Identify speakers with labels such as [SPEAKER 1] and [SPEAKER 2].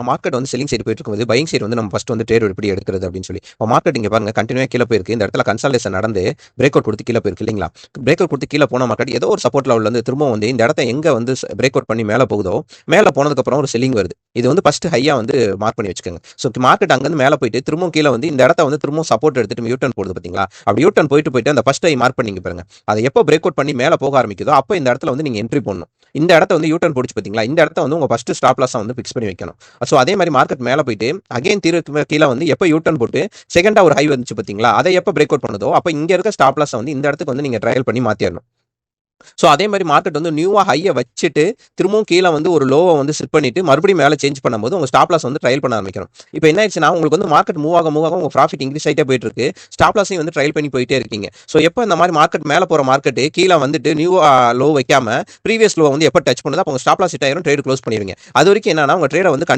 [SPEAKER 1] Market வந்து selling side போயிட்டு இருக்கும்போது பையிங் சைடு வந்து நம்ம ஃபர்ஸ்ட் வந்து ட்ரேட் எப்படி எடுக்கிறது அப்படின்னு சொல்லி மார்க்கெட் இங்கே பாருங்க கண்டினியூவாக கீழே போயிருக்கு. இந்த இடத்துல கன்சல்டேஷன் நடந்து பிரேக் அவுட் கொடுத்து கீழே போயிருக்கு இல்லைங்களா? பிரேக் அவுட் கொடுத்து கீழே போன மார்க்கெட் ஏதோ ஒரு சப்போர்ட் லெவலில் வந்து திரும்ப வந்து இந்த இடத்த எங்கே வந்து பிரேக் அவுட் பண்ணி மேலே போகுதோ மேலே போனதுக்கப்புறம் ஒரு செல்லிங் வருது. இது வந்து ஃபர்ஸ்ட் ஹையாக வந்து மார்க் பண்ணி வச்சுக்கோங்க. ஸோ மார்க்கெட் அங்கேருந்து மேலே போயிட்டு திரும்பவும் கீழே வந்து இந்த இடத்த வந்து திரும்பவும் சப்போர்ட் எடுத்துட்டு யூட்டர்ன் போடுது பார்த்தீங்களா? அப்படி யூட்டர்ன் போயிட்டு அந்த ஃபர்ஸ்ட் ஹை மார்க் பண்ணிங்க பாருங்க. அதை எப்போ பிரேக் அவுட் பண்ணி மேலே போக ஆரம்பிக்குதோ அப்போ இந்த இடத்துல வந்து நீங்கள் என்ட்ரி பண்ணணும். இந்த இடத்த வந்து யூட்டர்ன் போடுச்சு பார்த்தீங்களா? இந்த இடத்த வந்து உங்கள் ஃபர்ஸ்ட் ஸ்டாப் லாஸாக வந்து ஃபிக்ஸ் பண்ணி வைக்கணும். ஸோ அதே மாதிரி மார்க்கெட் மேலே போயிட்டு அகைன் கீழே வந்து எப்போ யூட்டர்ன் போட்டு செகண்டா ஒரு ஹை வந்துச்சு பார்த்தீங்களா? அதை எப்போ பிரேக் அவுட் பண்ணுதோ அப்போ இங்க இருக்க ஸ்டாப் லாஸ் வந்து இந்த இடத்துக்கு வந்து நீங்க ட்ரையல் பண்ணி மாத்திரணும். ஸோ அதே மாதிரி மார்க்கெட் வந்து நியூவா ஹையை வச்சுட்டு திரும்பவும் கீழே வந்து ஒரு லோவை வந்து செட் பண்ணிட்டு மறுபடியும் மேலே சேஞ்ச் பண்ணும்போது உங்க ஸ்டாப் லாஸ் வந்து ட்ரையல் பண்ண ஆரம்பிக்கணும். இப்போ என்ன ஆயிடுச்சுன்னா உங்களுக்கு வந்து மார்க்கெட் மூவ் ஆக உங்க ப்ராஃபிட் இன்க்ரீஸ் ஆகிட்டே போயிட்டு இருக்கு. ஸ்டாப் லாஸையும் வந்து ட்ரையல் பண்ணி போயிட்டே இருக்கீங்க. ஸோ எப்போ இந்த மாதிரி மார்க்கெட் மேலே போற மார்க்கெட் கீழே வந்துட்டு நியூவா லோ வைக்காம ப்ரீவியஸ் லோ வந்து எப்போ டச் பண்ணுதோ அப்போ உங்க ஸ்டாப் லாஸ் ஹிட் ஆயிரும், ட்ரேட் க்ளோஸ் பண்ணிடுவீங்க. அது வரைக்கும் என்னன்னா உங்க ட்ரேடை வந்து